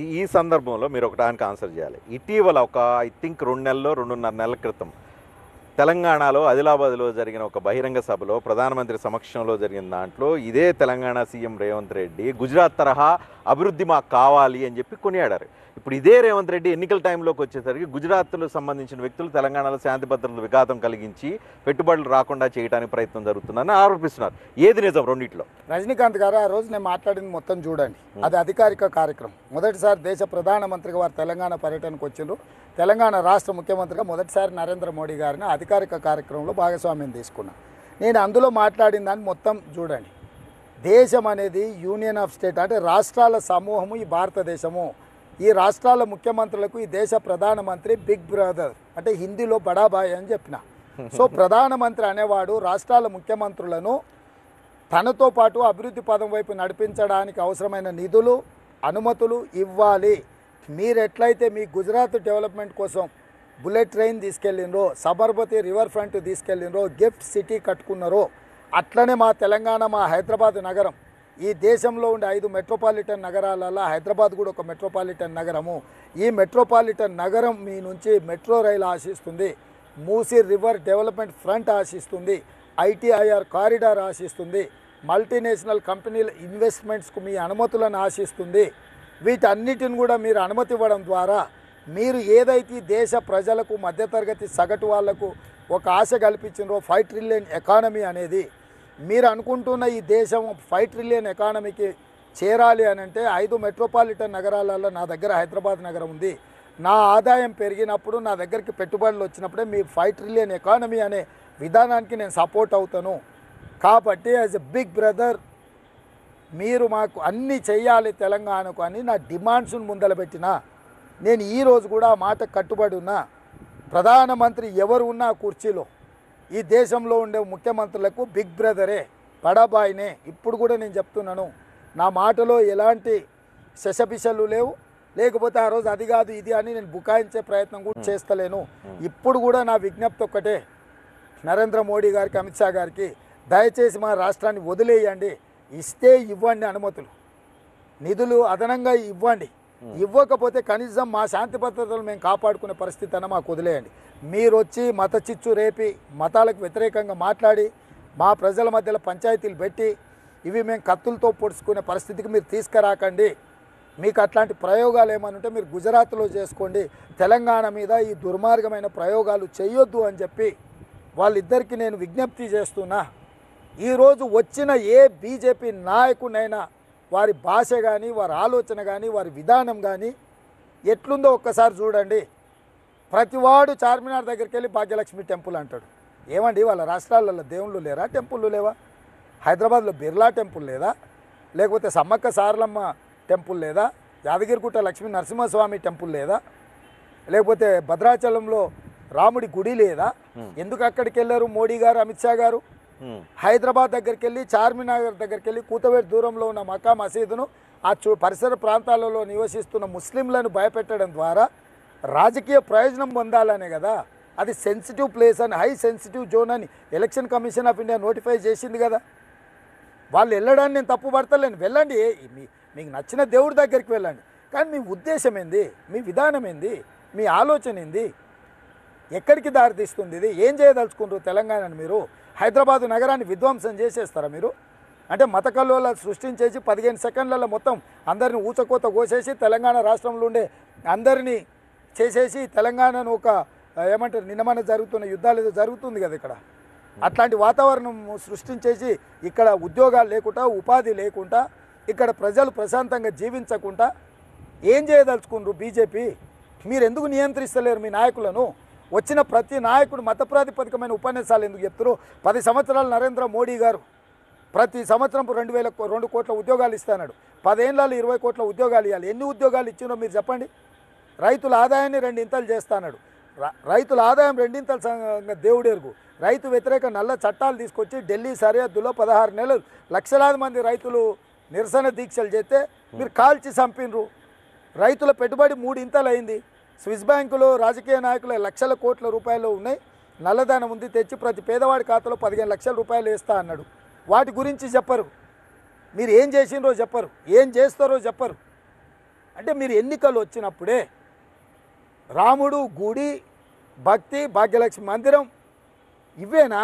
ఈ సందర్భంలో మీరు ఒకటానికి ఆన్సర్ చేయాలి. ఇటీవల ఒక ఐ థింక్ 2 నెలల్లో, 2.5 నెలల క్రితం తెలంగాణలో ఆదిలాబాద్‌లో జరిగిన ఒక బహిరంగ సభలో ప్రధానమంత్రి సమక్షంలో జరిగిన దాంట్లో ఇదే తెలంగాణ సీఎం రేవంత్ రెడ్డి గుజరాత్ తరహా అభివృద్ధి మాకు కావాలి అని చెప్పి కొనియాడారు. ఇప్పుడు ఇదే రేవంత్ రెడ్డి ఎన్నికల టైంలోకి వచ్చేసరికి గుజరాత్‌లో సంబంధించిన వ్యక్తులు తెలంగాణలో శాంతి భద్రతలు విఘాతం కలిగించి పెట్టుబడులు రాకుండా చేయడానికి ప్రయత్నం జరుగుతుందని ఆరోపిస్తున్నారు. ఏది నిజం రెండిట్లో? రజనీకాంత్ గారు ఆ రోజు నేను మాట్లాడింది మొత్తం చూడండి. అది అధికారిక కార్యక్రమం. మొదటిసారి దేశ ప్రధానమంత్రిగా వారు తెలంగాణ పర్యటనకు వచ్చిండ్రు. తెలంగాణ రాష్ట్ర ముఖ్యమంత్రిగా మొదటిసారి నరేంద్ర మోడీ గారిని అధికారిక కార్యక్రమంలో భాగస్వామ్యం తీసుకున్నాను. నేను అందులో మాట్లాడిన దాన్ని మొత్తం చూడండి. దేశం అనేది యూనియన్ ఆఫ్ స్టేట్ అంటే రాష్ట్రాల సమూహము ఈ భారతదేశము. ఈ రాష్ట్రాల ముఖ్యమంత్రులకు ఈ దేశ ప్రధానమంత్రి బిగ్ బ్రదర్ అంటే హిందీలో బడాబాయ్ అని చెప్పిన. సో ప్రధానమంత్రి అనేవాడు రాష్ట్రాల ముఖ్యమంత్రులను తనతో పాటు అభివృద్ధి పదం వైపు నడిపించడానికి అవసరమైన నిధులు అనుమతులు ఇవ్వాలి. మీరు ఎట్లయితే మీ గుజరాత్ డెవలప్మెంట్ కోసం బుల్లెట్ ట్రైన్ తీసుకెళ్ళినరో, సబర్మతి రివర్ ఫ్రంట్ తీసుకెళ్ళినరో, గిఫ్ట్ సిటీ కట్టుకున్నారో, అట్లనే మా తెలంగాణ మా హైదరాబాద్ నగరం ఈ దేశంలో ఉండే 5 మెట్రోపాలిటన్ నగరాలలో హైదరాబాద్ కూడా ఒక మెట్రోపాలిటన్ నగరము. ఈ మెట్రోపాలిటన్ నగరం మీ నుంచి మెట్రో రైలు ఆశిస్తుంది, మూసీ రివర్ డెవలప్మెంట్ ఫ్రంట్ ఆశిస్తుంది, ఐటీఐఆర్ కారిడార్ ఆశిస్తుంది, మల్టీనేషనల్ కంపెనీల ఇన్వెస్ట్మెంట్స్కు మీ అనుమతులను ఆశిస్తుంది. వీటన్నిటిని కూడా మీరు అనుమతి ఇవ్వడం ద్వారా మీరు ఏదైతే దేశ ప్రజలకు మధ్యతరగతి సగటు వాళ్లకు ఒక ఆశ కల్పించిందో 5 ట్రిలియన్ ఎకానమీ అనేది మీరు అనుకుంటున్న ఈ దేశం 5 ట్రిలియన్ ఎకానమీకి చేరాలి అని అంటే 5 మెట్రోపాలిటన్ నగరాలలో నా దగ్గర హైదరాబాద్ నగరం ఉంది. నా ఆదాయం పెరిగినప్పుడు నా దగ్గరికి పెట్టుబడులు వచ్చినప్పుడే మీ 5 ట్రిలియన్ ఎకానమీ అనే విధానానికి నేను సపోర్ట్ అవుతాను. కాబట్టి యాజ్ ఎ బిగ్ బ్రదర్ మీరు మాకు అన్నీ చెయ్యాలి తెలంగాణకు అని నా డిమాండ్స్ను ముందలబెట్టిన నేను ఈరోజు కూడా ఆ మాట కట్టుబడి ఉన్నా. ప్రధానమంత్రి ఎవరు ఉన్నా కుర్చీలో ఈ దేశంలో ఉండే ముఖ్యమంత్రులకు బిగ్ బ్రదరే బడాబాయినే. ఇప్పుడు కూడా నేను చెప్తున్నాను, నా మాటలో ఎలాంటి శశపిశలు లేవు, లేకపోతే ఆ రోజు అది కాదు ఇది అని నేను బుకాయించే ప్రయత్నం కూడా చేస్తలేను. ఇప్పుడు కూడా నా విజ్ఞప్తి ఒక్కటే నరేంద్ర మోడీ గారికి, అమిత్ షా గారికి, దయచేసి మా రాష్ట్రాన్ని వదిలేయండి. ఇస్తే ఇవ్వండి అనుమతులు, నిధులు అదనంగా ఇవ్వండి. ఇవ్వకపోతే కనీసం మా శాంతి భద్రతలు మేము కాపాడుకునే పరిస్థితి అన్న మాకు వదిలేయండి. మీరు వచ్చి మత చిచ్చు రేపి మతాలకు వ్యతిరేకంగా మాట్లాడి మా ప్రజల మధ్యలో పంచాయతీలు పెట్టి ఇవి మేము కత్తులతో పొడుచుకునే పరిస్థితికి మీరు తీసుకురాకండి. మీకు అట్లాంటి ప్రయోగాలు ఏమని ఉంటే మీరు గుజరాత్లో చేసుకోండి. తెలంగాణ మీద ఈ దుర్మార్గమైన ప్రయోగాలు చేయొద్దు అని చెప్పి వాళ్ళిద్దరికీ నేను విజ్ఞప్తి చేస్తున్నా. ఈరోజు వచ్చిన ఏ బీజేపీ నాయకునైనా వారి భాష కానీ, వారి ఆలోచన కానీ, వారి విధానం కానీ ఎట్లుందో ఒక్కసారి చూడండి. ప్రతివాడు చార్మినార్ దగ్గరికి వెళ్ళి భాగ్యలక్ష్మి టెంపుల్ అంటాడు. ఏమండి వాళ్ళ రాష్ట్రాలలో దేవుళ్ళు లేరా, టెంపుళ్ళు లేవా? హైదరాబాద్లో బిర్లా టెంపుల్ లేదా, లేకపోతే సమ్మక్క సారలమ్మ టెంపుల్ లేదా, యాదగిరిగుట్ట లక్ష్మీ నరసింహస్వామి టెంపుల్ లేదా, లేకపోతే భద్రాచలంలో రాముడి గుడి లేదా? ఎందుకు అక్కడికి వెళ్ళారు మోడీ గారు, అమిత్ షా గారు? హైదరాబాద్ దగ్గరికి వెళ్ళి చార్మినార్ దగ్గరికి వెళ్ళి కూతవేటు దూరంలో ఉన్న మక్కా మసీదును ఆ పరిసర ప్రాంతాలలో నివసిస్తున్న ముస్లింలను భయపెట్టడం ద్వారా రాజకీయ ప్రయోజనం పొందాలనే కదా. అది సెన్సిటివ్ ప్లేస్ అని, హై సెన్సిటివ్ జోన్ అని election commission of India notify చేసింది కదా. వాళ్ళు వెళ్ళడాన్ని నేను తప్పు పడతలేను, వెళ్ళండి, మీకు నచ్చిన దేవుడి దగ్గరికి వెళ్ళండి. కానీ మీ ఉద్దేశం ఏంది, మీ విధానం ఏంది, మీ ఆలోచన ఏంది, ఎక్కడికి దారితీస్తుంది ఇది? ఏం చేయదలుచుకుంటారు తెలంగాణని? మీరు హైదరాబాదు నగరాన్ని విధ్వంసం చేసేస్తారా మీరు? అంటే మత కల్లోలాలు సృష్టించేసి 15 సెకండ్లలో మొత్తం అందరిని ఊచకోత కోసేసి తెలంగాణ రాష్ట్రంలో ఉండే అందరినీ చేసేసి తెలంగాణను ఒక ఏమంటారు నిన్నమన జరుగుతున్న యుద్ధాలు ఏదో జరుగుతుంది కదా ఇక్కడ, అట్లాంటి వాతావరణం సృష్టించేసి ఇక్కడ ఉద్యోగాలు లేకుండా, ఉపాధి లేకుండా, ఇక్కడ ప్రజలు ప్రశాంతంగా జీవించకుండా ఏం చేయదలుచుకుంటారు బీజేపీ? మీరు ఎందుకు నియంత్రిస్తలేరు మీ నాయకులను? వచ్చిన ప్రతి నాయకుడు మత ప్రాతిపదికమైన ఉపన్యాసాలు ఎందుకు చెప్తారు? 10 సంవత్సరాలు నరేంద్ర మోడీ గారు ప్రతి సంవత్సరం 2 కోట్ల ఉద్యోగాలు ఇస్తాడు. 10 ఏళ్ళలో 20 కోట్ల ఉద్యోగాలు ఇవ్వాలి. ఎన్ని ఉద్యోగాలు ఇచ్చినో మీరు చెప్పండి. రైతుల ఆదాయాన్ని 2 ఇంతలు చేస్తాడు. రైతుల ఆదాయం 2 ఇంతలు దేవుడెరుగు. రైతు వ్యతిరేక నల్ల చట్టాలు తీసుకొచ్చి ఢిల్లీ సరిహద్దులో 16 నెలలు లక్షలాది మంది రైతులు నిరసన దీక్షలు చేస్తే మీరు కాల్చి చంపినరు. రైతుల పెట్టుబడి 3 ఇంతలు అయింది. స్విస్ బ్యాంకులో రాజకీయ నాయకుల లక్షల కోట్ల రూపాయలు ఉన్నాయి, నల్లధనం ఉంది, తెచ్చి ప్రతి పేదవాడి ఖాతాలో 15 లక్షల రూపాయలు వేస్తా అన్నాడు. వాటి గురించి చెప్పరు. మీరు ఏం చేసినరో చెప్పరు, ఏం చేస్తారో చెప్పరు. అంటే మీరు ఎన్నికలు వచ్చినప్పుడే రాముడు గుడి, భక్తి, భాగ్యలక్ష్మి మందిరం ఇవేనా?